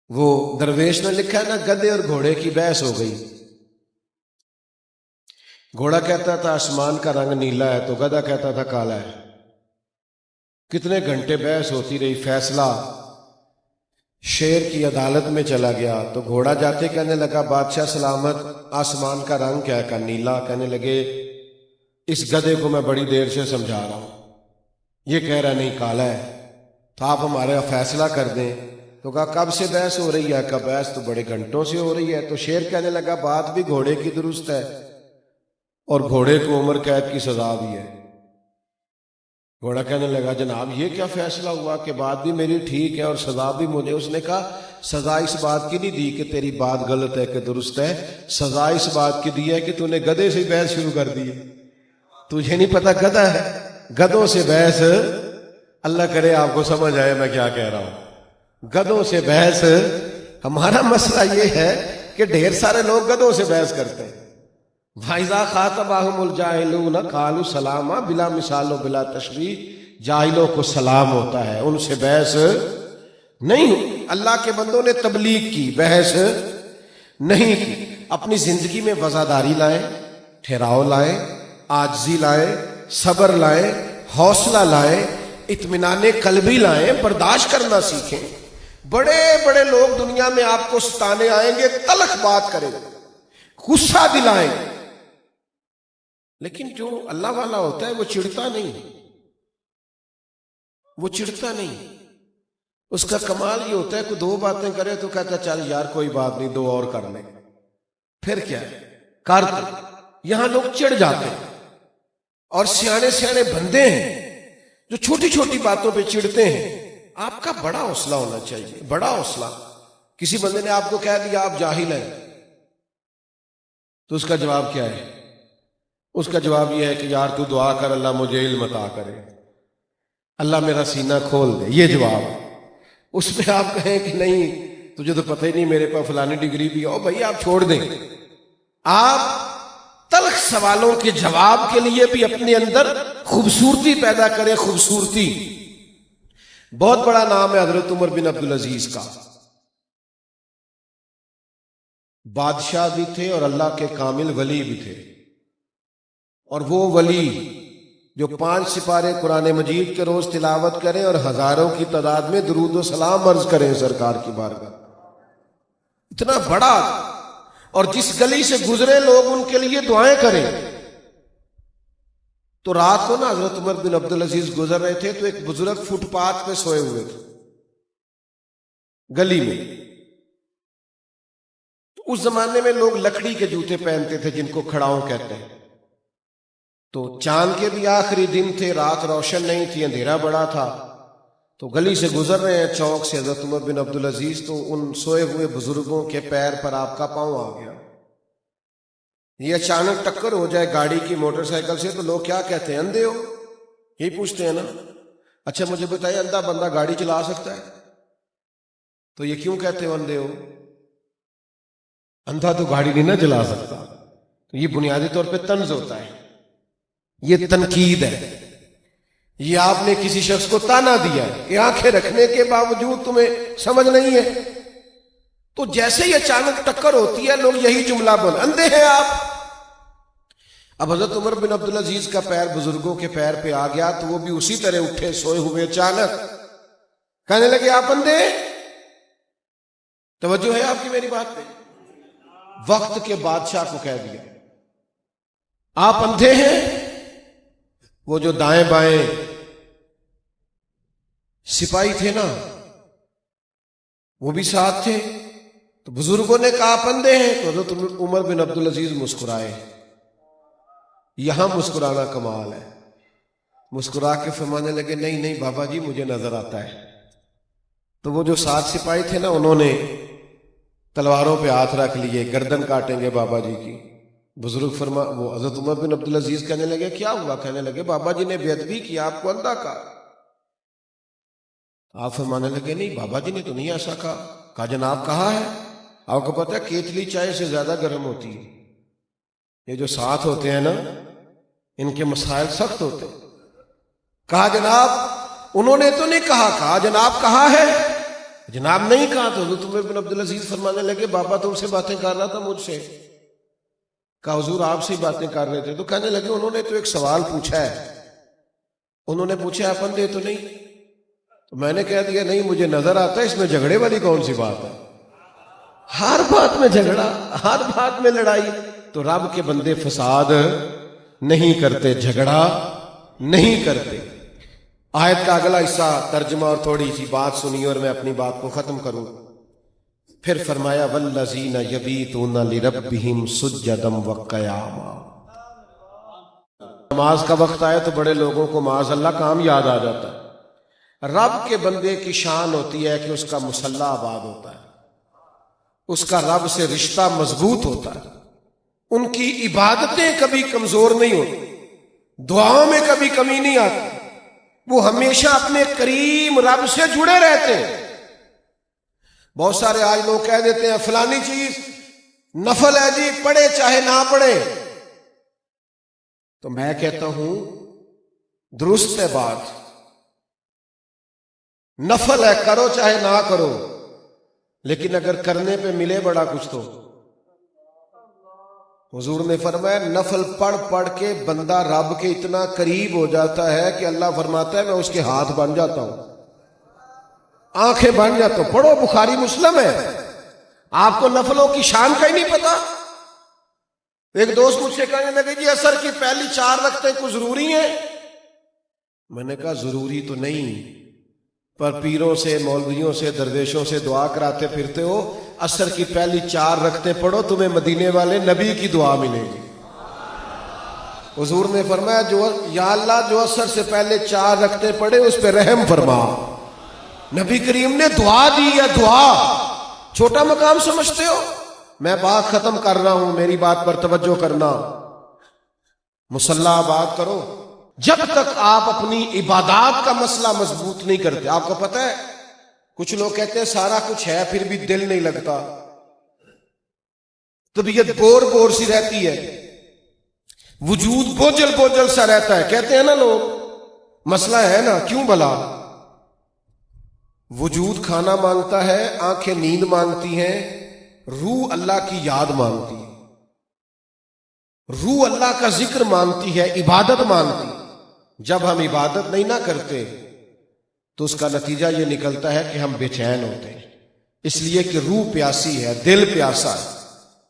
وہ درویش نے لکھا ہے نا، گدھے اور گھوڑے کی بحث ہو گئی۔ گھوڑا کہتا تھا آسمان کا رنگ نیلا ہے تو گدھا کہتا تھا کالا ہے۔ کتنے گھنٹے بحث ہوتی رہی، فیصلہ شیر کی عدالت میں چلا گیا تو گھوڑا جاتے کہنے لگا بادشاہ سلامت، آسمان کا رنگ کیا ہے؟ کہا نیلا۔ کہنے لگے اس گدھے کو میں بڑی دیر سے سمجھا رہا ہوں، یہ کہہ رہا نہیں کالا ہے، تو آپ ہمارا فیصلہ کر دیں۔ تو کہا کب سے بحث ہو رہی ہے؟ کہا بحث تو بڑے گھنٹوں سے ہو رہی ہے۔ تو شیر کہنے لگا بات بھی گھوڑے کی درست ہے اور گھوڑے کو عمر قید کی سزا بھی ہے۔ گھوڑا کہنے لگا جناب یہ کیا فیصلہ ہوا کہ بات بھی میری ٹھیک ہے اور سزا بھی مجھے؟ اس نے کہا سزا اس بات کی نہیں دی کہ تیری بات غلط ہے کہ درست ہے، سزا اس بات کی دی ہے کہ تو نے گدھے سے بحث شروع کر دی ہے۔ تجھے نہیں پتا گدھا ہے؟ گدھوں سے بحث، اللہ کرے آپ کو سمجھ آئے میں کیا کہہ رہا ہوں۔ گدھوں سے بحث، ہمارا مسئلہ یہ ہے کہ ڈھیر سارے لوگ گدھوں سے بحث کرتے ہیں۔ وَإِذَا خَاطَبَهُمُ الْجَاهِلُونَ قَالُوا سَلَامًا، بلا مثال و بلا تشبیہ، جاہلوں کو سلام ہوتا ہے، ان سے بحث نہیں۔ اللہ کے بندوں نے تبلیغ کی، بحث نہیں کی۔ اپنی زندگی میں وزاداری لائیں، ٹھہراؤ لائیں، عاجزی لائیں، صبر لائیں، حوصلہ لائیں، اطمینان قلبی لائیں، برداشت کرنا سیکھیں۔ بڑے بڑے لوگ دنیا میں آپ کو ستانے آئیں گے، تلخ بات کریں گے، غصہ دلائیں گے، لیکن جو اللہ والا ہوتا ہے وہ چڑھتا نہیں، وہ چڑھتا نہیں۔ اس کا کمال یہ ہوتا ہے کہ دو باتیں کرے تو کہتا ہے چل یار کوئی بات نہیں، دو اور کر لیں، پھر کیا ہے کرتے۔ یہاں لوگ چڑھ جاتے ہیں، اور سیانے سیانے بندے ہیں جو چھوٹی چھوٹی باتوں پہ چڑھتے ہیں۔ آپ کا بڑا حوصلہ ہونا چاہیے، بڑا حوصلہ۔ کسی بندے نے آپ کو کہہ دیا آپ جاہل ہیں، تو اس کا جواب کیا ہے؟ اس کا جواب یہ ہے کہ یار تو دعا کر اللہ مجھے علم عطا کرے، اللہ میرا سینہ کھول دے، یہ جواب۔ اس پہ آپ کہیں کہ نہیں تجھے تو پتہ ہی نہیں میرے پاس فلانی ڈگری بھی ہے، بھائی آپ چھوڑ دیں۔ آپ تلخ سوالوں کے جواب کے لیے بھی اپنے اندر خوبصورتی پیدا کریں، خوبصورتی۔ بہت بڑا نام ہے حضرت عمر بن عبدالعزیز کا، بادشاہ بھی تھے اور اللہ کے کامل ولی بھی تھے۔ اور وہ ولی جو 5 سپارے قرآن مجید کے روز تلاوت کریں اور ہزاروں کی تعداد میں درود و سلام عرض کریں سرکار کی بارگاہ، اتنا بڑا، اور جس گلی سے گزرے لوگ ان کے لیے دعائیں کریں۔ تو رات کو نا حضرت عمر بن عبدالعزیز گزر رہے تھے تو ایک بزرگ فٹ پاتھ پہ سوئے ہوئے تھے گلی میں۔ اس زمانے میں لوگ لکڑی کے جوتے پہنتے تھے جن کو کھڑاؤں کہتے ہیں۔ تو چاند کے بھی آخری دن تھے، رات روشن نہیں تھی، اندھیرا بڑا تھا، تو گلی سے گزر رہے ہیں چوک سے حضرت عمر بن عبدالعزیز، تو ان سوئے ہوئے بزرگوں کے پیر پر آپ کا پاؤں آ گیا۔ یہ اچانک ٹکر ہو جائے گاڑی کی، موٹر سائیکل سے، تو لوگ کیا کہتے ہیں؟ اندھے ہو، یہی پوچھتے ہیں نا۔ اچھا مجھے بتائیے اندھا بندہ گاڑی چلا سکتا ہے؟ تو یہ کیوں کہتے ہو اندھے ہو؟ اندھا تو گاڑی نہیں نہ چلا سکتا۔ تو یہ بنیادی طور پہ طنز ہوتا ہے، یہ تنقید ہے، یہ آپ نے کسی شخص کو تانا دیا ہے کہ آنکھیں رکھنے کے باوجود تمہیں سمجھ نہیں ہے۔ تو جیسے ہی اچانک ٹکر ہوتی ہے لوگ یہی جملہ بول، اندھے ہیں آپ۔ اب حضرت عمر بن عبدالعزیز کا پیر بزرگوں کے پیر پہ آ گیا تو وہ بھی اسی طرح اٹھے سوئے ہوئے، اچانک کہنے لگے آپ اندھے؟ توجہ ہے آپ کی میری بات پہ؟ وقت کے بادشاہ کو کہہ دیا آپ اندھے ہیں۔ وہ جو دائیں بائیں سپاہی تھے نا وہ بھی ساتھ تھے، تو بزرگوں نے کہا آپ اندھے ہیں، تو حضرت عمر بن عبدالعزیز مسکرائے۔ یہاں مسکرانا کمال ہے۔ مسکرا کے فرمانے لگے نہیں نہیں بابا جی مجھے نظر آتا ہے۔ تو وہ جو 7 سپاہی تھے نا انہوں نے تلواروں پہ ہاتھ رکھ لیے، گردن کاٹیں گے بابا جی کی۔ بزرگ وہ حضرت عمر بن عبدالعزیز کہنے لگے کیا ہوا؟ کہنے لگے بابا جی نے بے ادبی کی، آپ کو اندھا کہا۔ آپ فرمانے لگے نہیں بابا جی نے تو نہیں ایسا کہا۔ کہا جناب کہا ہے، آپ کو پتہ ہے کیتلی چائے سے زیادہ گرم ہوتی ہے۔ یہ جو ساتھ ہوتے ہیں نا ان کے مسائل سخت ہوتے ہیں۔ کہا جناب انہوں نے تو نہیں کہا۔ کہا جناب کہا ہے۔ جناب نہیں کہا تو حضرت عمر بن عبدالعزیز فرمانے لگے بابا تم سے باتیں کر رہا تھا مجھ سے. کہا حضور آپ سے ہی باتیں کر رہے تھے. تو کہنے لگے انہوں نے تو ایک سوال پوچھا ہے, انہوں نے پوچھا آپ اندھے تو نہیں؟ تو میں نے کہہ دیا نہیں مجھے نظر آتا ہے, اس میں جھگڑے والی کون سی بات ہے؟ ہر بات میں جھگڑا, ہر بات میں لڑائی. تو رب کے بندے فساد نہیں کرتے, جھگڑا نہیں کرتے. آیت کا اگلا حصہ ترجمہ اور تھوڑی سی بات سنی اور میں اپنی بات کو ختم کروں. پھر فرمایا والذین یبیتون لربہم سجدا وقیاما. نماز کا وقت آئے تو بڑے لوگوں کو معاذ اللہ کام یاد آ جاتا ہے. رب کے بندے کی شان ہوتی ہے کہ اس کا مصلی آباد ہوتا ہے, اس کا رب سے رشتہ مضبوط ہوتا ہے, ان کی عبادتیں کبھی کمزور نہیں ہوتی, دعاؤں میں کبھی کمی نہیں آتی, وہ ہمیشہ اپنے کریم رب سے جڑے رہتے ہیں. بہت سارے آج لوگ کہہ دیتے ہیں فلانی چیز نفل ہے جی, پڑھے چاہے نہ پڑھے. تو میں کہتا ہوں درست ہے بات, نفل ہے کرو چاہے نہ کرو, لیکن اگر کرنے پہ ملے بڑا کچھ تو. حضور نے فرمایا نفل پڑھ پڑھ کے بندہ رب کے اتنا قریب ہو جاتا ہے کہ اللہ فرماتا ہے میں اس کے ہاتھ بن جاتا ہوں, آنکھیں بن جاتا ہوں. پڑھو بخاری مسلم ہے. آپ کو نفلوں کی شان کا ہی نہیں پتا. ایک دوست مجھ سے کہنے لگے جی عصر کی پہلی 4 رکعتیں کوئی ضروری ہیں؟ میں نے کہا ضروری تو نہیں, پر پیروں سے مولویوں سے درویشوں سے دعا کراتے پھرتے ہو. عصر کی پہلی 4 رکعتیں پڑھو, تمہیں مدینے والے نبی کی دعا ملے گی. حضور نے فرمایا جو یا اللہ جو عصر سے پہلے 4 رکعتیں پڑھے اس پہ رحم فرما. نبی کریم نے دعا دی ہے. دعا چھوٹا مقام سمجھتے ہو؟ میں بات ختم کر رہا ہوں, میری بات پر توجہ کرنا. مصلی آباد کرو. جب تک آپ اپنی عبادات کا مسئلہ مضبوط نہیں کرتے. آپ کو پتہ ہے کچھ لوگ کہتے ہیں سارا کچھ ہے پھر بھی دل نہیں لگتا, طبیعت بور بور سی رہتی ہے, وجود بوجھل بوجھل سا رہتا ہے. کہتے ہیں نا لوگ مسئلہ ہے نا, کیوں بھلا؟ وجود کھانا مانگتا ہے, آنکھیں نیند مانگتی ہیں, روح اللہ کی یاد مانگتی ہے, روح اللہ کا ذکر مانگتی ہے, عبادت مانگتی ہے. جب ہم عبادت نہیں نہ کرتے تو اس کا نتیجہ یہ نکلتا ہے کہ ہم بے چین ہوتے ہیں, اس لیے کہ روح پیاسی ہے, دل پیاسا ہے.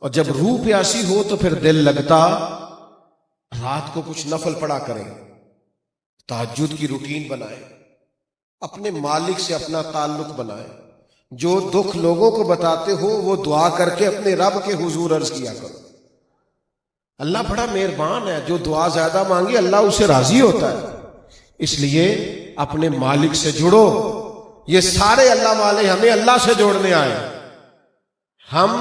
اور جب روح پیاسی ہو تو پھر دل لگتا. رات کو کچھ نفل پڑھا کریں, تہجد کی روٹین بنائیں, اپنے مالک سے اپنا تعلق بنائیں. جو دکھ لوگوں کو بتاتے ہو وہ دعا کر کے اپنے رب کے حضور عرض کیا کرو. اللہ بڑا مہربان ہے, جو دعا زیادہ مانگی اللہ اسے راضی ہوتا ہے. اس لیے اپنے مالک سے جڑو. یہ سارے اللہ والے ہمیں اللہ سے جوڑنے آئے. ہم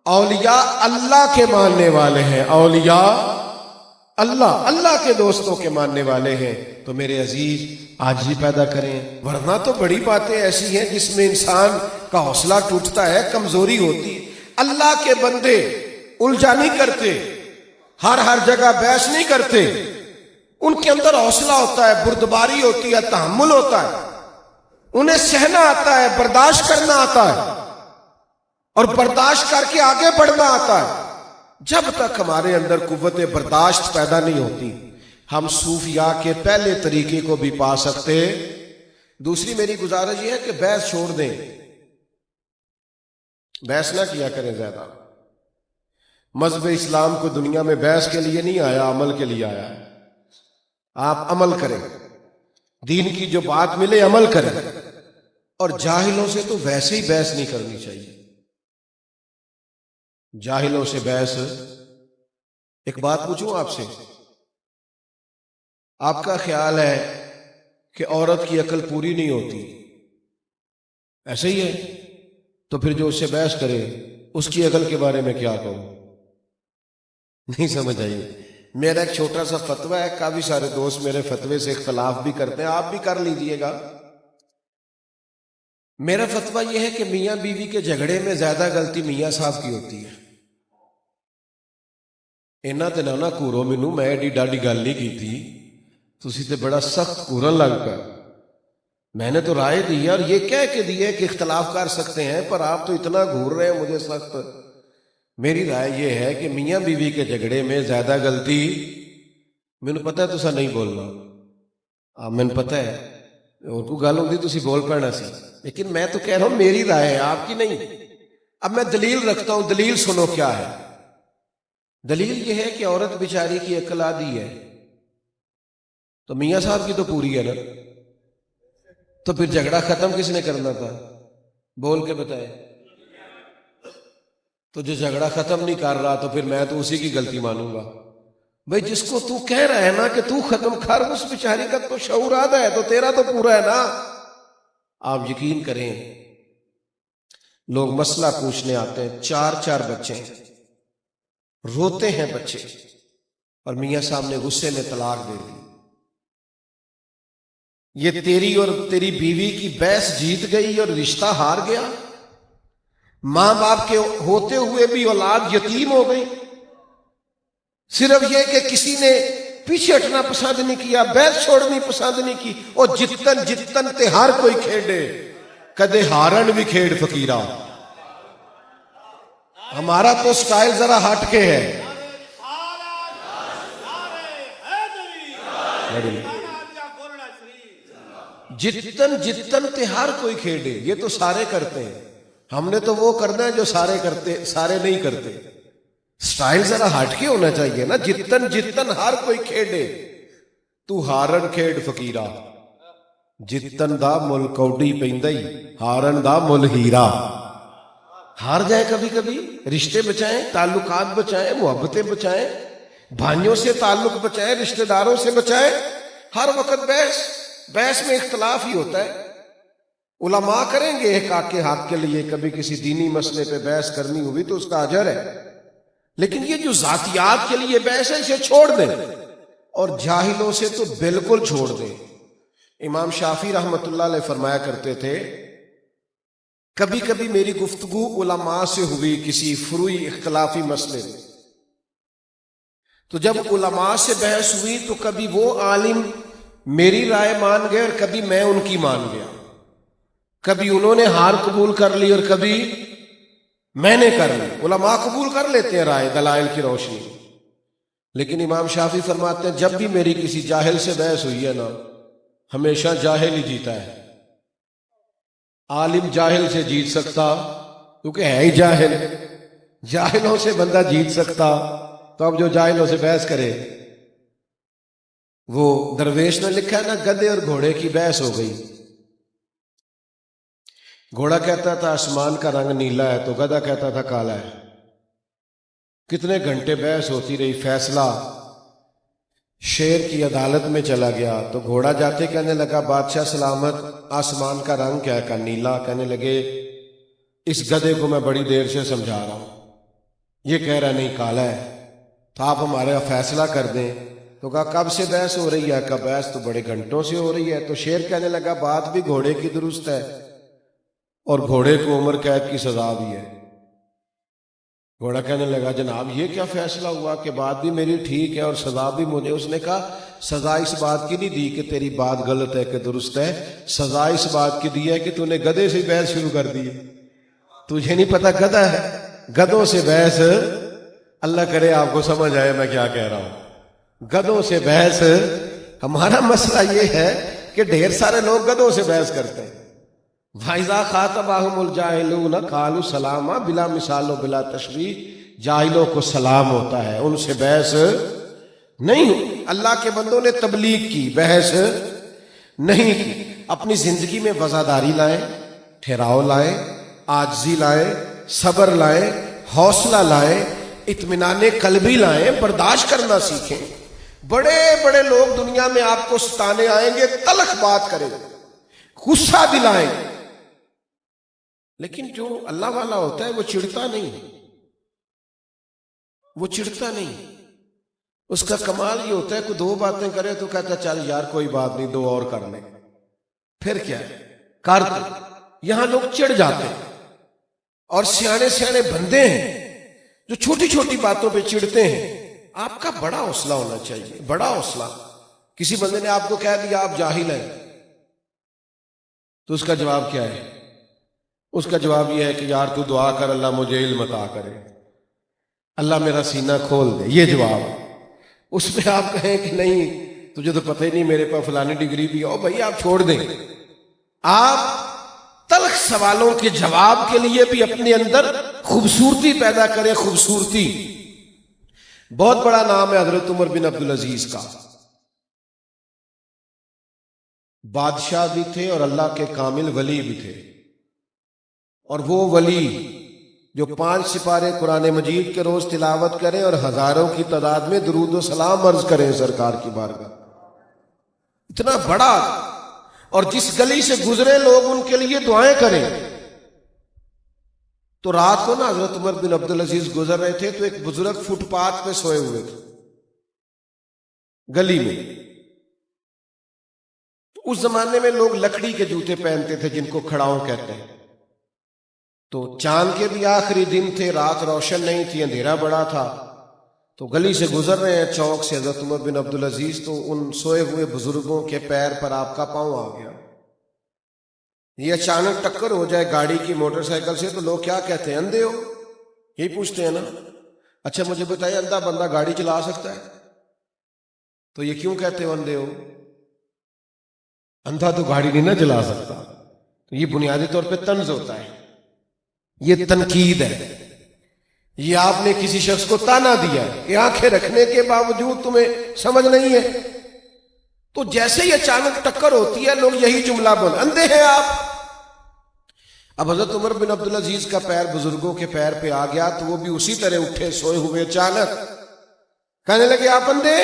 اولیاء اللہ کے ماننے والے ہیں, اولیاء اللہ, اللہ کے دوستوں کے ماننے والے ہیں. تو میرے عزیز عاجزی پیدا کریں, ورنہ تو بڑی باتیں ایسی ہیں جس میں انسان کا حوصلہ ٹوٹتا ہے, کمزوری ہوتی ہے. اللہ کے بندے الجھا نہیں کرتے, ہر جگہ بحث نہیں کرتے. ان کے اندر حوصلہ ہوتا ہے, بردباری ہوتی ہے, تحمل ہوتا ہے, انہیں سہنا آتا ہے, برداشت کرنا آتا ہے, اور برداشت کر کے آگے بڑھنا آتا ہے. جب تک ہمارے اندر قوت برداشت پیدا نہیں ہوتی ہم صوفیاء کے پہلے طریقے کو بھی پا سکتے. دوسری میری گزارش یہ ہے کہ بحث چھوڑ دیں, بحث نہ کیا کریں زیادہ. مذہب اسلام کو دنیا میں بحث کے لیے نہیں آیا, عمل کے لیے آیا ہے. آپ عمل کریں, دین کی جو بات ملے عمل کریں. اور جاہلوں سے تو ویسے ہی بحث نہیں کرنی چاہیے. جاہلوں سے بحث. ایک بات پوچھوں آپ سے, آپ کا خیال ہے کہ عورت کی عقل پوری نہیں ہوتی, ایسے ہی ہے؟ تو پھر جو اس سے بحث کرے اس کی عقل کے بارے میں کیا کہوں؟ نہیں سمجھ آئی. میرا ایک چھوٹا سا فتویٰ ہے, کافی سارے دوست میرے فتوے سے اختلاف بھی کرتے ہیں, آپ بھی کر لیجئے گا. میرا فتویٰ یہ ہے کہ میاں بیوی کے جھگڑے میں زیادہ غلطی میاں صاحب کی ہوتی ہے. اینا تے نہ کورو مینوں, میں ایڈی ڈاڈی گل نہیں کی تھی, تسی تے بڑا سخت کورن لگ پیا. میں نے تو رائے دی ہے اور یہ کہہ کے دی ہے کہ اختلاف کر سکتے ہیں، پر آپ تو اتنا گھور رہے ہیں مجھے سخت۔ میری رائے یہ ہے کہ میاں بیوی کے جھگڑے میں زیادہ غلطی، مینو پتا ہے تسا نہیں بولنا، آپ مینو پتا ہے اور کوئی گل ہوتی تسی بول پینا سی، لیکن میں تو کہہ رہا ہوں میری رائے ہے، آپ کی نہیں۔ اب میں دلیل رکھتا ہوں، دلیل سنو کیا ہے۔ دلیل یہ ہے کہ عورت بیچاری کی عقل آدھی ہے، تو میاں صاحب کی تو پوری ہے نا، تو پھر جھگڑا ختم کس نے کرنا تھا؟ بول کے بتائے۔ تو جو جھگڑا ختم نہیں کر رہا تو پھر میں تو اسی کی غلطی مانوں گا۔ بھئی جس کو تو کہہ رہا ہے نا کہ تو ختم کر، اس بیچاری کا تو شعور آدھا ہے، تو تیرا تو پورا ہے نا۔ آپ یقین کریں، لوگ مسئلہ پوچھنے آتے ہیں، 4 بچے ہیں، روتے ہیں بچے، اور میاں صاحب نے غصے میں طلاق دے دی۔ یہ تیری اور تیری بیوی کی بحث جیت گئی اور رشتہ ہار گیا؟ ماں باپ کے ہوتے ہوئے بھی اولاد یتیم ہو گئی، صرف یہ کہ کسی نے پیچھے ہٹنا پسند نہیں کیا، بحث چھوڑنی پسند نہیں کی۔ اور جتن جتن تے ہر کوئی کھیڑے، کدے ہارن بھی کھیڑ فقیرہ۔ ہمارا تو سٹائل ذرا ہٹ کے ہے۔ جتن جتن تے ہر کوئی کھیڑے، یہ تو سارے کرتے ہیں، ہم نے تو وہ کرنا ہے جو سارے کرتے، سارے نہیں کرتے۔ سٹائل ذرا ہٹ کے ہونا چاہیے نا، جتن جتن ہر کوئی کھیڑے، تو ہارن کھیڑ فقیرہ۔ جتن دا مل کوڈی پیندائی، ہارن دا مل ہیرا۔ ہار جائیں کبھی کبھی، رشتے بچائیں، تعلقات بچائیں، محبتیں بچائیں، بھائیوں سے تعلق بچائیں، رشتہ داروں سے بچائیں۔ ہر وقت بحث میں اختلاف ہی ہوتا ہے۔ علماء کریں گے ایک آگ کے حق کے لیے، کبھی کسی دینی مسئلے پہ بحث کرنی ہوئی تو اس کا اجر ہے، لیکن یہ جو ذاتیات کے لیے بحث ہے اسے چھوڑ دیں، اور جاہلوں سے تو بالکل چھوڑ دیں۔ امام شافعی رحمۃ اللہ علیہ فرمایا کرتے تھے، کبھی کبھی میری گفتگو علماء سے ہوئی کسی فروعی اختلافی مسئلے میں، تو جب علماء سے بحث ہوئی تو کبھی وہ عالم میری رائے مان گئے اور کبھی میں ان کی مان گیا، کبھی انہوں نے ہار قبول کر لی اور کبھی میں نے کر لی۔ علماء قبول کر لیتے ہیں رائے دلائل کی روشنی، لیکن امام شافعی فرماتے ہیں جب بھی میری کسی جاہل سے بحث ہوئی ہے نا، ہمیشہ جاہل ہی جیتا ہے۔ عالم جاہل سے جیت سکتا کیونکہ ہے ہی جاہل، جاہلوں سے بندہ جیت سکتا، تو اب جو جاہلوں سے بحث کرے، وہ درویش نے لکھا ہے نا، گدھے اور گھوڑے کی بحث ہو گئی۔ گھوڑا کہتا تھا آسمان کا رنگ نیلا ہے تو گدھا کہتا تھا کالا ہے۔ کتنے گھنٹے بحث ہوتی رہی، فیصلہ شیر کی عدالت میں چلا گیا تو گھوڑا جاتے کہنے لگا بادشاہ سلامت، آسمان کا رنگ کیا ہے؟ کہا نیلا۔ کہنے لگے اس گدھے کو میں بڑی دیر سے سمجھا رہا ہوں، یہ کہہ رہا نہیں کالا ہے، تو آپ ہمارا فیصلہ کر دیں۔ تو کہا کب سے بحث ہو رہی ہے؟ کہا بحث تو بڑے گھنٹوں سے ہو رہی ہے۔ تو شیر کہنے لگا بات بھی گھوڑے کی درست ہے، اور گھوڑے کو عمر قید کی سزا بھی ہے۔ گھوڑا کہنے لگا جناب یہ کیا فیصلہ ہوا کہ بات بھی میری ٹھیک ہے اور سزا بھی مجھے؟ اس نے کہا سزا اس بات کی نہیں دی کہ تیری بات غلط ہے کہ درست ہے، سزا اس بات کی دی ہے کہ تو نے گدھے سے بحث شروع کر دی۔ تجھے نہیں پتا گدھا ہے؟ گدھوں سے بحث، اللہ کرے آپ کو سمجھ آئے میں کیا کہہ رہا ہوں۔ گدھوں سے بحث، ہمارا مسئلہ یہ ہے کہ ڈھیر سارے لوگ گدھوں سے بحث کرتے ہیں۔ وَإِذَا خَاطَبَهُمُ الْجَاهِلُونَ قَالُوا سَلَامًا، بلا مثال و بلا تشبیہ، جاہلوں کو سلام ہوتا ہے، ان سے بحث نہیں ہوئی۔ اللہ کے بندوں نے تبلیغ کی، بحث نہیں کی۔ اپنی زندگی میں وفاداری لائیں، ٹھہراؤ لائیں، عاجزی لائیں، صبر لائیں، حوصلہ لائیں، اطمینان قلبی لائیں، برداشت کرنا سیکھیں۔ بڑے بڑے لوگ دنیا میں آپ کو ستانے آئیں گے، تلخ بات کریں گے، غصہ دلائیں گے، لیکن جو اللہ والا ہوتا ہے وہ چڑھتا نہیں، وہ چڑھتا نہیں۔ اس کا کمال یہ ہوتا ہے کہ دو باتیں کرے تو کہتا چل یار کوئی بات نہیں، دو اور کر لیں، پھر کیا ہے کر دو۔ یہاں لوگ چڑھ جاتے ہیں، اور سیانے سیانے بندے ہیں جو چھوٹی چھوٹی باتوں پہ چڑھتے ہیں۔ آپ کا بڑا حوصلہ ہونا چاہیے، بڑا حوصلہ۔ کسی بندے نے آپ کو کہہ دیا آپ جاہل ہیں، تو اس کا جواب کیا ہے؟ اس کا جواب یہ ہے کہ یار تو دعا کر اللہ مجھے علم عطا کرے، اللہ میرا سینہ کھول دے، یہ جواب۔ اس پہ آپ کہیں کہ نہیں تجھے تو پتہ ہی نہیں میرے پاس فلانی ڈگری بھی ہو، بھائی آپ چھوڑ دیں۔ آپ تلخ سوالوں کے جواب کے لیے بھی اپنے اندر خوبصورتی پیدا کریں، خوبصورتی۔ بہت بڑا نام ہے حضرت عمر بن عبدالعزیز کا، بادشاہ بھی تھے اور اللہ کے کامل ولی بھی تھے، اور وہ ولی جو 5 سپارے قرآن مجید کے روز تلاوت کریں اور ہزاروں کی تعداد میں درود و سلام عرض کریں سرکار کی بارگاہ، اتنا بڑا، اور جس گلی سے گزرے لوگ ان کے لیے دعائیں کریں۔ تو رات کو نا حضرت عمر بن عبدالعزیز گزر رہے تھے تو ایک بزرگ فٹ پاتھ پہ سوئے ہوئے تھے گلی میں۔ اس زمانے میں لوگ لکڑی کے جوتے پہنتے تھے جن کو کھڑاؤں کہتے ہیں۔ تو چاند کے بھی آخری دن تھے، رات روشن نہیں تھی، اندھیرا بڑا تھا، تو گلی سے گزر رہے ہیں چوک سے حضرت عمر بن عبدالعزیز، تو ان سوئے ہوئے بزرگوں کے پیر پر آپ کا پاؤں آ گیا۔ یہ اچانک ٹکر ہو جائے گاڑی کی، موٹر سائیکل سے، تو لوگ کیا کہتے ہیں؟ اندھے ہو، یہی پوچھتے ہیں نا۔ اچھا مجھے بتائیے اندھا بندہ گاڑی چلا سکتا ہے؟ تو یہ کیوں کہتے ہو اندھے ہو؟ اندھا تو گاڑی نہیں نہ چلا سکتا۔ تو یہ بنیادی طور پہ طنز ہوتا ہے، یہ تنقید ہے، یہ آپ نے کسی شخص کو تانا دیا ہے کہ آنکھیں رکھنے کے باوجود تمہیں سمجھ نہیں ہے۔ تو جیسے ہی اچانک ٹکر ہوتی ہے لوگ یہی جملہ بول، اندھے ہیں آپ۔ اب حضرت عمر بن عبدالعزیز کا پیر بزرگوں کے پیر پہ آ گیا تو وہ بھی اسی طرح اٹھے سوئے ہوئے، اچانک کہنے لگے آپ اندھے؟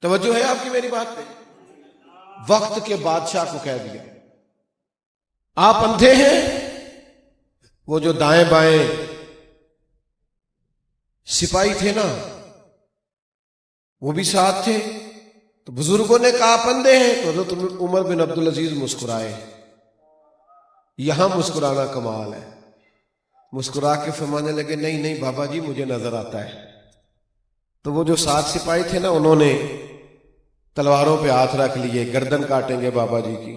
توجہ ہے آپ کی میری بات پہ؟ وقت کے بادشاہ کو کہہ دیا آپ اندھے ہیں۔ وہ جو دائیں بائیں سپاہی تھے نا وہ بھی ساتھ تھے، تو بزرگوں نے کہا آپ اندھے ہیں، تو حضرت عمر بن عبدالعزیز مسکرائے۔ یہاں مسکرانا کمال ہے، مسکرا کے فرمانے لگے نہیں نہیں بابا جی مجھے نظر آتا ہے۔ تو وہ جو 7 سپاہی تھے نا انہوں نے تلواروں پہ ہاتھ رکھ لیے، گردن کاٹیں گے بابا جی کی۔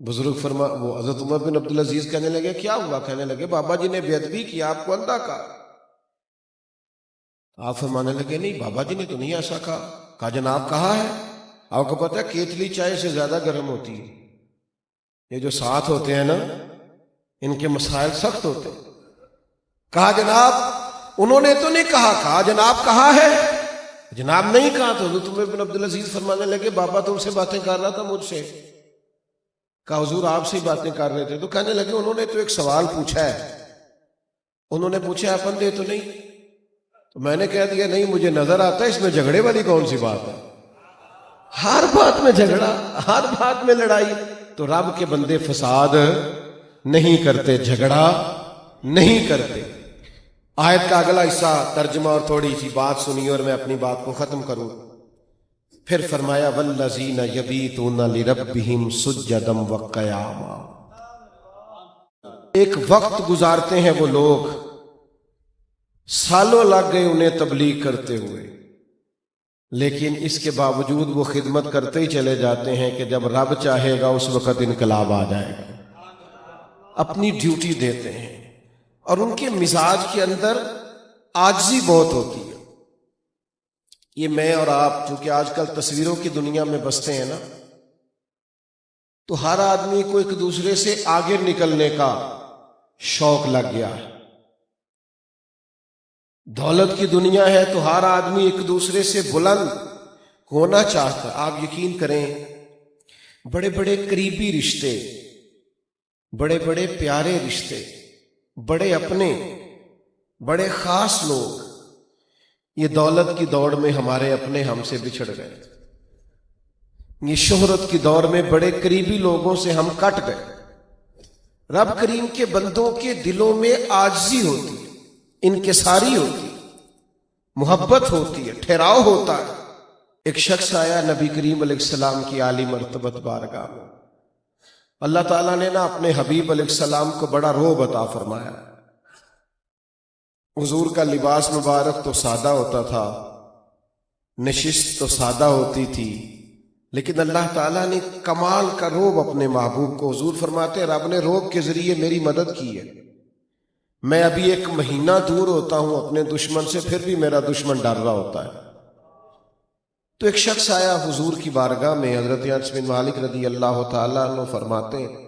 بزرگ وہ حضرت عمر بن عبدالعزیز کہنے لگے کیا ہوا؟ کہنے لگے بابا جی نے بے ادبی کی، آپ کو اندھا کہا۔ آپ فرمانے لگے نہیں بابا جی نے تو نہیں ایسا کہا جناب کہا ہے۔ آپ کو پتہ ہے کیتلی چائے سے زیادہ گرم ہوتی ہے، یہ جو ساتھ ہوتے ہیں نا ان کے مسائل سخت ہوتے ہیں۔ کہا جناب انہوں نے تو نہیں کہا، کہا جناب کہا ہے، جناب نہیں کہا۔ تو حضرت عمر بن عبدالعزیز فرمانے لگے بابا تم سے باتیں کر رہا تھا مجھ سے، کہا حضور آپ سے باتیں کر رہے تھے۔ تو کہنے لگے انہوں نے تو ایک سوال پوچھا ہے، انہوں نے پوچھا آپ اندھے تو نہیں؟ تو میں نے کہہ دیا نہیں مجھے نظر آتا ہے، اس میں جھگڑے والی کون سی بات ہے؟ ہر بات میں جھگڑا، ہر بات میں لڑائی۔ تو رب کے بندے فساد نہیں کرتے، جھگڑا نہیں کرتے۔ آیت کا اگلا حصہ ترجمہ اور تھوڑی سی بات سنی اور میں اپنی بات کو ختم کروں۔ پھر فرمایا والذین یبیتون لربہم سجدا وقیاما، ایک وقت گزارتے ہیں وہ لوگ، سالوں لگ گئے انہیں تبلیغ کرتے ہوئے، لیکن اس کے باوجود وہ خدمت کرتے ہی چلے جاتے ہیں کہ جب رب چاہے گا اس وقت انقلاب آ جائے گا۔ اپنی ڈیوٹی دیتے ہیں، اور ان کے مزاج کے اندر عاجزی بہت ہوتی ہے۔ یہ میں اور آپ چونکہ آج کل تصویروں کی دنیا میں بستے ہیں نا، تو ہر آدمی کو ایک دوسرے سے آگے نکلنے کا شوق لگ گیا ہے۔ دولت کی دنیا ہے تو ہر آدمی ایک دوسرے سے بلند ہونا چاہتا ہے۔ آپ یقین کریں بڑے بڑے قریبی رشتے، بڑے بڑے پیارے رشتے، بڑے اپنے، بڑے خاص لوگ، یہ دولت کی دوڑ میں ہمارے اپنے ہم سے بچھڑ گئے۔ یہ شہرت کی دوڑ میں بڑے قریبی لوگوں سے ہم کٹ گئے۔ رب کریم کے بندوں کے دلوں میں عاجزی ہوتی ہے، انکساری ہوتی ہے، محبت ہوتی ہے، ٹھہراؤ ہوتا ہے۔ ایک شخص آیا نبی کریم علیہ السلام کی عالی مرتبت بارگاہ میں، اللہ تعالیٰ نے نا اپنے حبیب علیہ السلام کو بڑا رعب عطا فرمایا۔ حضور کا لباس مبارک تو سادہ ہوتا تھا، نشست تو سادہ ہوتی تھی، لیکن اللہ تعالیٰ نے کمال کا روب اپنے محبوب کو، حضور فرماتے ہیں رب نے روب کے ذریعے میری مدد کی ہے، میں ابھی 1 مہینہ دور ہوتا ہوں اپنے دشمن سے، پھر بھی میرا دشمن ڈر رہا ہوتا ہے۔ تو ایک شخص آیا حضور کی بارگاہ میں، حضرت انس بن مالک رضی اللہ تعالیٰ عنہ فرماتے ہیں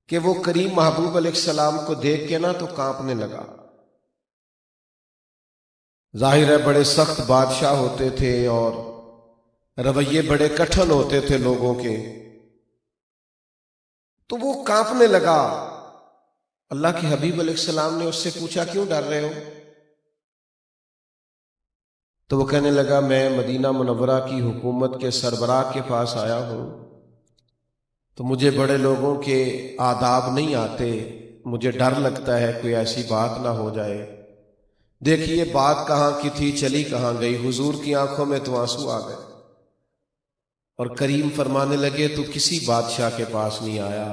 کہ وہ کریم محبوب علیہ السلام کو دیکھ کے نا تو کانپنے لگا۔ ظاہر ہے بڑے سخت بادشاہ ہوتے تھے اور رویے بڑے کٹھن ہوتے تھے لوگوں کے، تو وہ کانپنے لگا۔ اللہ کے حبیب علیہ السلام نے اس سے پوچھا کیوں ڈر رہے ہو؟ تو وہ کہنے لگا میں مدینہ منورہ کی حکومت کے سربراہ کے پاس آیا ہوں، تو مجھے بڑے لوگوں کے آداب نہیں آتے، مجھے ڈر لگتا ہے کوئی ایسی بات نہ ہو جائے۔ دیکھیے بات کہاں کی تھی چلی کہاں گئی، حضور کی آنکھوں میں تو آنسو آ گئے اور کریم فرمانے لگے تو کسی بادشاہ کے پاس نہیں آیا،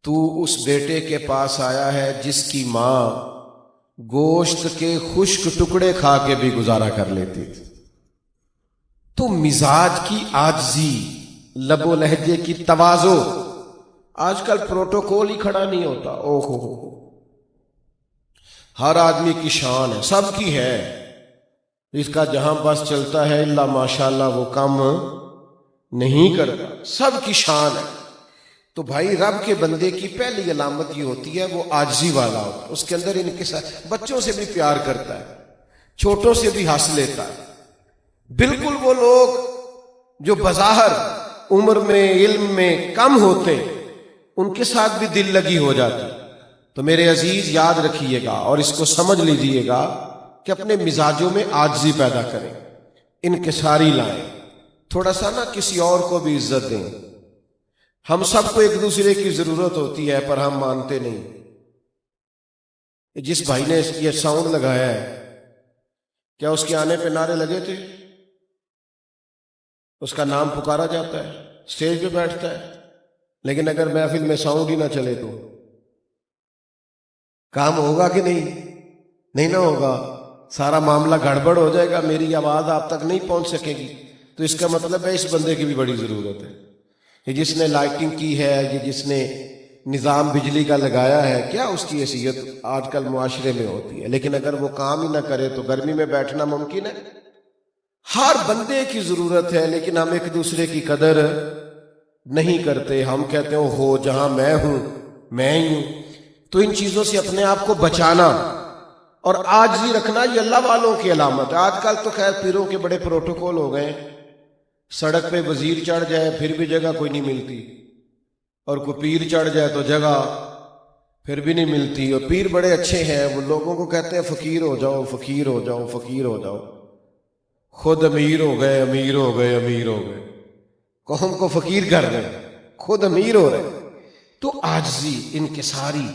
تو اس بیٹے کے پاس آیا ہے جس کی ماں گوشت کے خشک ٹکڑے کھا کے بھی گزارا کر لیتی تھی۔ تو مزاج کی عاجزی، لب و لہجے کی تواضع، آج کل پروٹوکول ہی کھڑا نہیں ہوتا، او ہو ہر آدمی کی شان ہے، سب کی ہے، اس کا جہاں بس چلتا ہے اللہ ماشاءاللہ وہ کم نہیں کرتا، سب کی شان ہے۔ تو بھائی رب کے بندے کی پہلی علامت یہ ہوتی ہے وہ عاجزی والا ہوتا ہے، اس کے اندر انکسار، بچوں سے بھی پیار کرتا ہے، چھوٹوں سے بھی ہنس لیتا ہے۔ بالکل وہ لوگ جو بظاہر عمر میں علم میں کم ہوتے ان کے ساتھ بھی دل لگی ہو جاتی۔ تو میرے عزیز یاد رکھیے گا اور اس کو سمجھ لیجیے گا کہ اپنے مزاجوں میں عاجزی پیدا کریں، انکساری لائیں، تھوڑا سا نا کسی اور کو بھی عزت دیں۔ ہم سب کو ایک دوسرے کی ضرورت ہوتی ہے پر ہم مانتے نہیں۔ جس بھائی نے یہ ساؤنڈ لگایا ہے کیا اس کے آنے پہ نعرے لگے تھے؟ اس کا نام پکارا جاتا ہے، اسٹیج پہ بیٹھتا ہے، لیکن اگر محفل میں ساؤنڈ ہی نہ چلے تو کام ہوگا کہ نہیں نہ ہوگا، سارا معاملہ گڑبڑ ہو جائے گا، میری آواز آپ تک نہیں پہنچ سکے گی۔ تو اس کا مطلب ہے اس بندے کی بھی بڑی ضرورت ہے، یہ جس نے لائٹنگ کی ہے، یہ جس نے نظام بجلی کا لگایا ہے، کیا اس کی حیثیت آج کل معاشرے میں ہوتی ہے، لیکن اگر وہ کام ہی نہ کرے تو گرمی میں بیٹھنا ممکن ہے۔ ہر بندے کی ضرورت ہے لیکن ہم ایک دوسرے کی قدر نہیں کرتے، ہم کہتے ہیں ہو جہاں میں ہوں میں ہی ہوں۔ تو ان چیزوں سے اپنے آپ کو بچانا اور عاجزی رکھنا یہ اللہ والوں کی علامت ہے۔ آج کل تو خیر پیروں کے بڑے پروٹوکول ہو گئے، سڑک پہ وزیر چڑھ جائے پھر بھی جگہ کوئی نہیں ملتی، اور کوئی پیر چڑھ جائے تو جگہ پھر بھی نہیں ملتی، اور پیر بڑے اچھے ہیں، وہ لوگوں کو کہتے ہیں فقیر ہو جاؤ فقیر ہو جاؤ فقیر ہو جاؤ، خود امیر ہو گئے امیر ہو گئے امیر ہو گئے، قوم کو فقیر کر رہے، خود امیر ہو رہے۔ تو عاجزی، انکساری،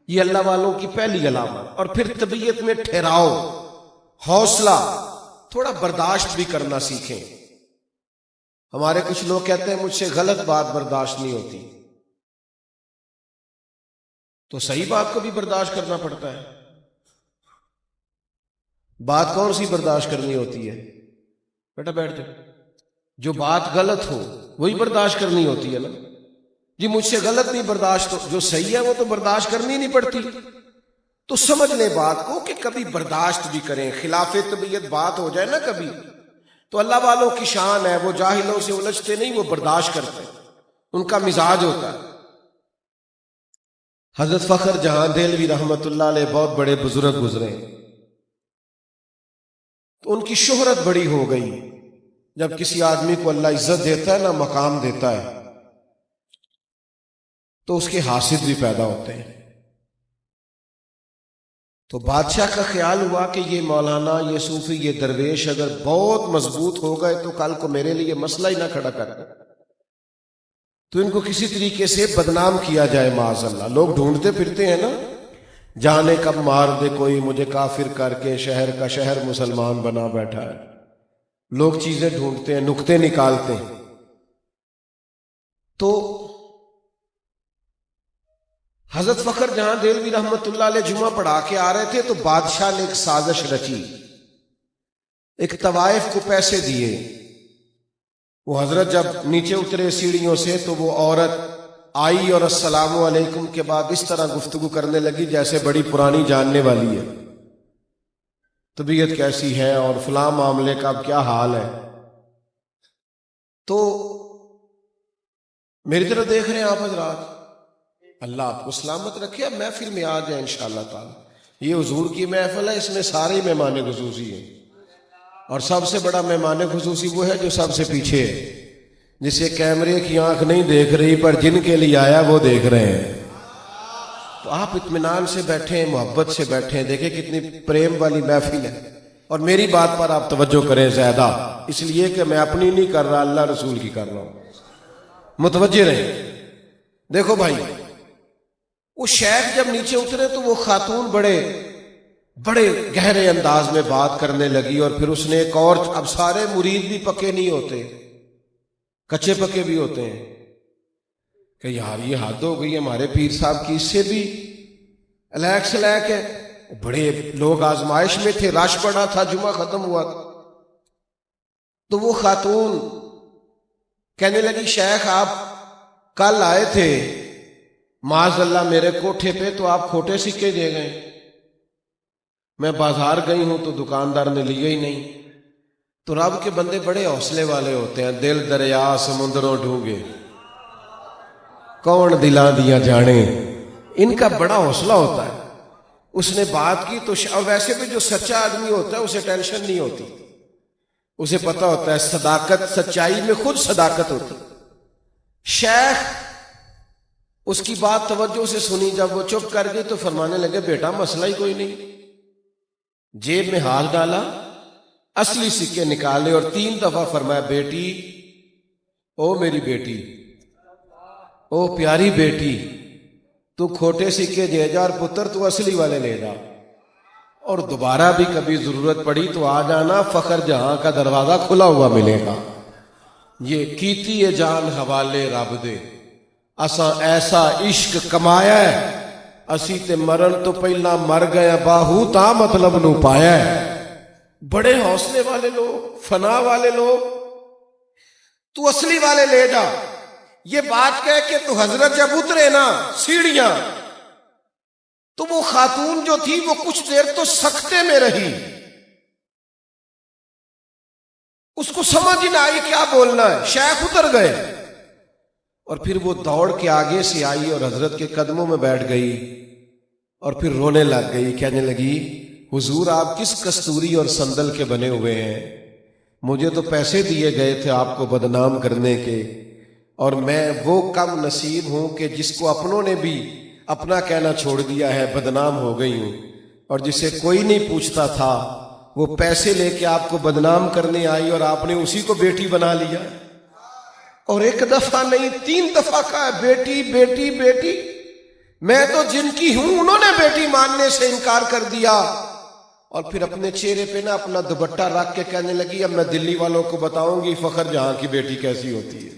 یہ اللہ والوں کی پہلی علامت۔ اور پھر طبیعت میں ٹھہراؤ، حوصلہ، تھوڑا برداشت بھی کرنا سیکھیں۔ ہمارے کچھ لوگ کہتے ہیں مجھ سے غلط بات برداشت نہیں ہوتی، تو صحیح بات کو بھی برداشت کرنا پڑتا ہے۔ بات کون سی برداشت کرنی ہوتی ہے؟ بیٹا بیٹھ جاؤ، جو بات غلط ہو وہی برداشت کرنی ہوتی ہے نا جی، مجھ سے غلط نہیں برداشت، جو صحیح ہے وہ تو برداشت کرنی نہیں پڑتی۔ تو سمجھ لیں بات کو کہ کبھی برداشت بھی کریں، خلاف طبیعت بات ہو جائے نا کبھی، تو اللہ والوں کی شان ہے، وہ جاہلوں سے الجھتے نہیں، وہ برداشت کرتے، ان کا مزاج ہوتا ہے۔ حضرت فخر جہاں دہلوی رحمت اللہ علیہ بہت بڑے بزرگ گزرے، تو ان کی شہرت بڑی ہو گئی۔ جب کسی آدمی کو اللہ عزت دیتا ہے نا، مقام دیتا ہے، تو اس کے حاسد بھی پیدا ہوتے ہیں۔ تو بادشاہ کا خیال ہوا کہ یہ مولانا، یہ صوفی، یہ درویش اگر بہت مضبوط ہو گئے تو کل کو میرے لیے مسئلہ ہی نہ کھڑا کر دیں، تو ان کو کسی طریقے سے بدنام کیا جائے معاذ اللہ۔ لوگ ڈھونڈتے پھرتے ہیں نا، جانے کب مار دے کوئی مجھے کافر کر کے، شہر کا شہر مسلمان بنا بیٹھا ہے۔ لوگ چیزیں ڈھونڈتے ہیں، نکتے نکالتے ہیں۔ تو حضرت فخر جہاں دہلوی رحمت اللہ علیہ جمعہ پڑھا کے آ رہے تھے تو بادشاہ نے ایک سازش رچی، ایک طوائف کو پیسے دیے وہ حضرت جب نیچے اترے سیڑھیوں سے تو وہ عورت آئی اور السلام علیکم کے بعد اس طرح گفتگو کرنے لگی جیسے بڑی پرانی جاننے والی ہے، طبیعت کیسی ہے اور فلاں معاملے کا اب کیا حال ہے. تو میری طرف دیکھ رہے ہیں آپ حضرات، اللہ آپ کو سلامت رکھے. اب محفل میں آ جائیں انشاءاللہ تعالی. یہ حضور کی محفل ہے، اس میں سارے مہمان خصوصی ہیں، اور سب سے بڑا مہمان خصوصی وہ ہے جو سب سے پیچھے ہے، جسے کیمرے کی آنکھ نہیں دیکھ رہی پر جن کے لیے آیا وہ دیکھ رہے ہیں. تو آپ اطمینان سے بیٹھیں، محبت سے بیٹھیں. دیکھیں کتنی پریم والی محفل ہے. اور میری بات پر آپ توجہ کریں زیادہ، اس لیے کہ میں اپنی نہیں کر رہا، اللہ رسول کی کر رہا ہوں. متوجہ رہیں. دیکھو بھائی، وہ شیخ جب نیچے اترے تو وہ خاتون بڑے گہرے انداز میں بات کرنے لگی. اور پھر اس نے ایک اور، اب سارے مرید بھی پکے نہیں ہوتے، کچے پکے بھی ہوتے ہیں، کہ یار یہ حد ہو گئی ہمارے پیر صاحب کی، اس سے بھی الیک سلیک ہے. بڑے لوگ آزمائش میں تھے، رش پڑا تھا، جمعہ ختم ہوا تھا. تو وہ خاتون کہنے لگی شیخ آپ کل آئے تھے معاذ اللہ میرے کوٹھے پہ، تو آپ کھوٹے سکے دے گئے. میں بازار گئی ہوں تو دکاندار نے لیے ہی نہیں. تو رب کے بندے بڑے حوصلے والے ہوتے ہیں. دل دریا سمندروں ڈھونگے کون دلاں دیا جانے، ان کا بڑا حوصلہ ہوتا ہے. اس نے بات کی تو اور ویسے بھی جو سچا آدمی ہوتا ہے اسے ٹینشن نہیں ہوتی، اسے پتہ ہوتا ہے صداقت، سچائی میں خود صداقت ہوتی. شیخ اس کی بات توجہ سے سنی، جب وہ چپ کر گئی تو فرمانے لگے بیٹا مسئلہ ہی کوئی نہیں. جیب میں ہاتھ ڈالا، اصلی سکے نکالے اور 3 دفعہ فرمایا بیٹی، او میری بیٹی، او پیاری بیٹی، تو کھوٹے سکے دے جا اور پتر تو اصلی والے لے جا. اور دوبارہ بھی کبھی ضرورت پڑی تو آ جانا، فخر جہاں کا دروازہ کھلا ہوا ملے گا. یہ کیتی ہے جان حوالے رب دے، اساں ایسا عشق کمایا ہے، اسی تے مرن تو پہلا مر گیا باہو تا مطلب نو پایا ہے. بڑے حوصلے والے لوگ، فنا والے لوگ. تو اصلی والے لے جا. یہ بات کہہ کے تو حضرت جب اترے نا سیڑھیاں، تو وہ خاتون جو تھی وہ کچھ دیر تو سکتے میں رہی، اس کو سمجھ نہ آئی کیا بولنا ہے. شیخ اتر گئے اور پھر وہ دوڑ کے آگے سے آئی اور حضرت کے قدموں میں بیٹھ گئی اور پھر رونے لگ گئی. کہنے لگی حضور آپ کس کستوری اور سندل کے بنے ہوئے ہیں؟ مجھے تو پیسے دیے گئے تھے آپ کو بدنام کرنے کے، اور میں وہ کم نصیب ہوں کہ جس کو اپنوں نے بھی اپنا کہنا چھوڑ دیا ہے، بدنام ہو گئی ہوں. اور جسے کوئی نہیں پوچھتا تھا وہ پیسے لے کے آپ کو بدنام کرنے آئی اور آپ نے اسی کو بیٹی بنا لیا. اور 1 دفعہ نہیں 3 دفعہ کہا بیٹی بیٹی بیٹی. میں تو جن کی ہوں انہوں نے بیٹی ماننے سے انکار کر دیا. اور پھر اپنے چہرے پہ نا اپنا دوپٹہ رکھ کے کہنے لگی اب میں دلی والوں کو بتاؤں گی فخر جہاں کی بیٹی کیسی ہوتی ہے.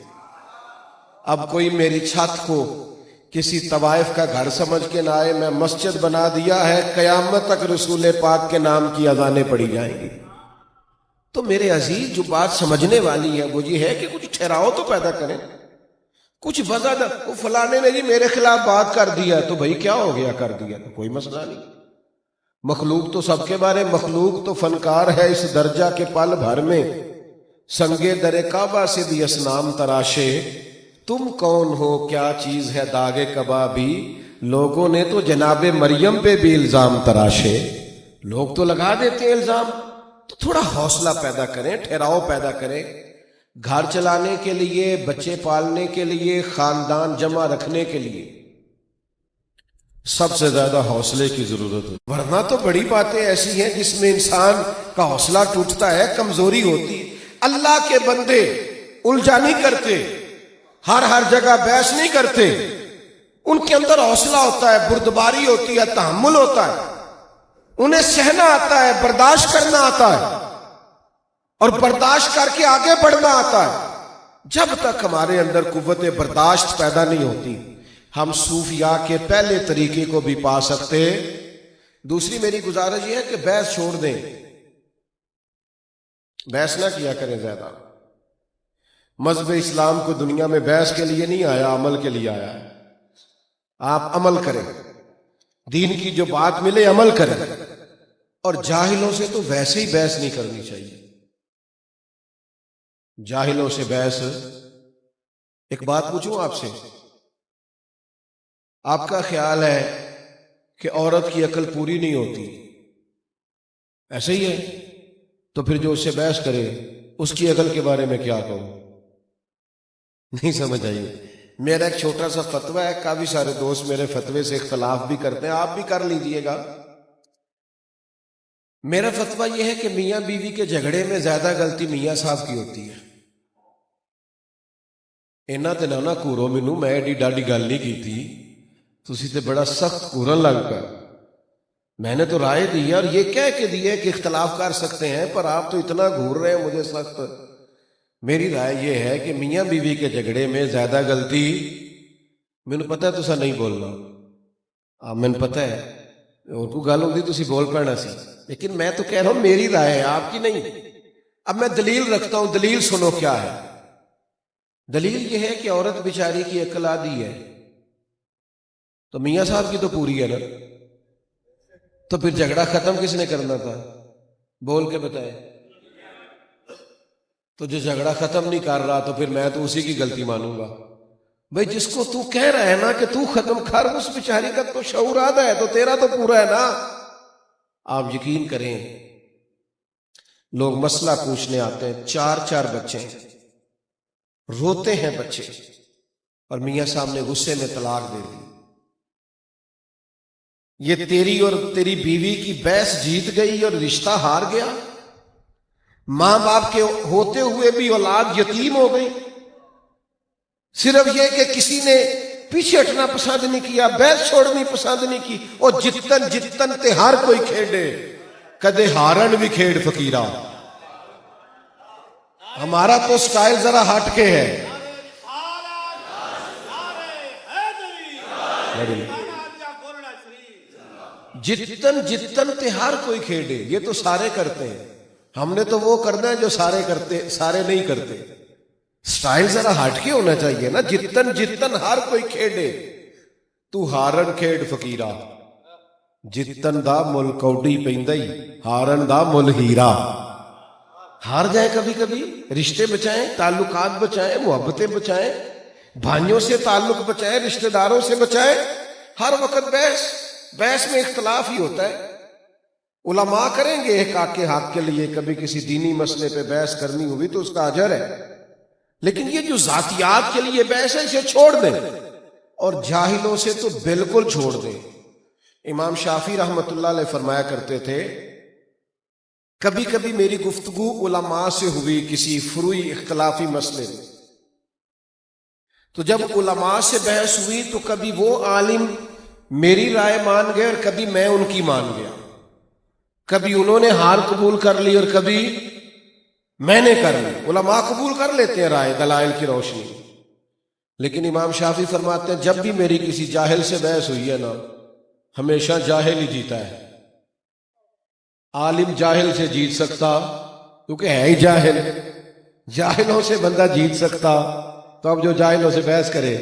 اب کوئی میری چھت کو کسی طوائف کا گھر سمجھ کے نہ آئے، میں مسجد بنا دیا ہے، قیامت تک رسول پاک کے نام کی اذانیں پڑھی جائیں گی. تو میرے عزیز جو بات سمجھنے والی ہے وہ یہ ہے کہ کچھ ٹھہراؤ تو پیدا کریں، کچھ وزن. وہ فلانے نے جی میرے خلاف بات کر دیا تو بھائی کیا ہو گیا، کر دیا تو کوئی مسئلہ نہیں. مخلوق تو سب کے بارے، مخلوق تو فنکار ہے اس درجہ کے پل بھر میں، سنگے در کعبہ سے بھی اسنام تراشے. تم کون ہو کیا چیز ہے داغے کبابی، لوگوں نے تو جناب مریم پہ بھی الزام تراشے. لوگ تو لگا دیتے ہیں الزام. تو تھوڑا حوصلہ پیدا کریں، ٹھہراؤ پیدا کریں. گھر چلانے کے لیے، بچے پالنے کے لیے، خاندان جمع رکھنے کے لیے سب سے زیادہ حوصلے کی ضرورت ہے. ورنہ تو بڑی باتیں ایسی ہیں جس میں انسان کا حوصلہ ٹوٹتا ہے، کمزوری ہوتی ہے. اللہ کے بندے الجھا نہیں کرتے، ہر جگہ بحث نہیں کرتے. ان کے اندر حوصلہ ہوتا ہے، بردباری ہوتی ہے، تحمل ہوتا ہے، انہیں سہنا آتا ہے، برداشت کرنا آتا ہے اور برداشت کر کے آگے بڑھنا آتا ہے. جب تک ہمارے اندر قوت برداشت پیدا نہیں ہوتی ہم صوفیاء کے پہلے طریقے کو بھی پا سکتے. دوسری میری گزارش یہ ہے کہ بحث چھوڑ دیں، بحث نہ کیا کریں زیادہ. مذہب اسلام کو دنیا میں بحث کے لیے نہیں آیا، عمل کے لیے آیا ہے۔ آپ عمل کریں، دین کی جو بات ملے عمل کریں، اور جاہلوں سے تو ویسے ہی بحث نہیں کرنی چاہیے۔ جاہلوں سے بحث، ایک بات پوچھوں آپ سے، آپ کا خیال ہے کہ عورت کی عقل پوری نہیں ہوتی، ایسے ہی ہے؟ تو پھر جو اس سے بحث کرے اس کی عقل کے بارے میں کیا کہوں؟ نہیں سمجھ آئی؟ میرا ایک چھوٹا سا فتویٰ ہے، کافی سارے دوست میرے فتوے سے اختلاف بھی کرتے ہیں، آپ بھی کر لیجئے گا۔ میرا فتویٰ یہ ہے کہ میاں بیوی کے جھگڑے میں زیادہ غلطی میاں صاحب کی ہوتی ہے۔ اینا تے نہ کورو مینوں، میں ایڈی ڈاڈی گل نہیں کی تھی، تسی تے بڑا سخت کورن لگ پا۔ میں نے تو رائے دی ہے، اور یہ کہہ کے دی ہے کہ اختلاف کر سکتے ہیں، پر آپ تو اتنا گھور رہے ہیں مجھے سخت۔ میری رائے یہ ہے کہ میاں بیوی کے جھگڑے میں زیادہ غلطی، مینوں پتہ ہے تسا نہیں بولنا، آپ مینوں پتہ ہے اور کو گل ہوندی تسی بول پڑنا سی، لیکن میں تو کہہ رہا ہوں میری رائے ہے، آپ کی نہیں۔ اب میں دلیل رکھتا ہوں، دلیل سنو کیا ہے۔ دلیل یہ ہے کہ عورت بیچاری کی عقل آدھی ہے، تو میاں صاحب کی تو پوری ہے نا، تو پھر جھگڑا ختم کس نے کرنا تھا؟ بول کے بتائے۔ تو جو جھگڑا ختم نہیں کر رہا تو پھر میں تو اسی کی غلطی مانوں گا۔ بھئی جس کو تو کہہ رہا ہے نا کہ تو ختم کر، اس بیچاری کا تو شعور آدھا ہے، تو تیرا تو پورا ہے نا۔ آپ یقین کریں، لوگ مسئلہ پوچھنے آتے ہیں، چار بچے ہیں، روتے ہیں بچے، اور میاں صاحب نے غصے میں طلاق دے دی۔ یہ تیری اور تیری بیوی کی بحث جیت گئی اور رشتہ ہار گیا، ماں باپ کے ہوتے ہوئے بھی اولاد یتیم ہو گئی، صرف یہ کہ کسی نے پیچھے ہٹنا پسند نہیں کیا، بحث چھوڑنی پسند نہیں کی، اور جتن تے ہر کوئی کھیڑے، کدے ہارن بھی کھیڑ فقیرہ۔ ہمارا تو سٹائل ذرا ہٹ کے ہے۔ جتن تے ہر کوئی کھیڑے، یہ تو سارے کرتے ہیں، ہم نے تو وہ کرنا ہے جو سارے کرتے، سارے نہیں کرتے۔ سٹائل ذرا ہٹ کے ہونا چاہیے نا، جتن ہر کوئی کھیڑے، تو ہارن کھیڑ فقیرہ۔ جتن دا مل کوڈی پیندائی، ہارن دا مل ہیرا۔ ہار جائیں کبھی کبھی، رشتے بچائیں، تعلقات بچائیں، محبتیں بچائیں، بھائیوں سے تعلق بچائیں، رشتہ داروں سے بچائیں۔ ہر وقت بحث میں اختلاف ہی ہوتا ہے۔ علماء کریں گے ایک حق کے حق کے لیے، کبھی کسی دینی مسئلے پہ بحث کرنی ہوئی تو اس کا اجر ہے، لیکن یہ جو ذاتیات کے لیے بحث ہے اسے چھوڑ دیں، اور جاہلوں سے تو بالکل چھوڑ دیں۔ امام شافعی رحمۃ اللہ علیہ فرمایا کرتے تھے، کبھی کبھی میری گفتگو علماء سے ہوئی کسی فروعی اختلافی مسئلے میں، تو جب علماء سے بحث ہوئی تو کبھی وہ عالم میری رائے مان گئے اور کبھی میں ان کی مان گیا، کبھی انہوں نے ہار قبول کر لی اور کبھی میں نے کر لی۔ علماء قبول کر لیتے ہیں رائے دلائل کی روشنی، لیکن امام شافعی فرماتے ہیں جب بھی میری کسی جاہل سے بحث ہوئی ہے نا، ہمیشہ جاہل ہی جیتا ہے۔ عالم جاہل سے جیت سکتا کیونکہ ہے ہی جاہل، جاہلوں سے بندہ جیت سکتا، تو اب جو جاہلوں سے بحث کرے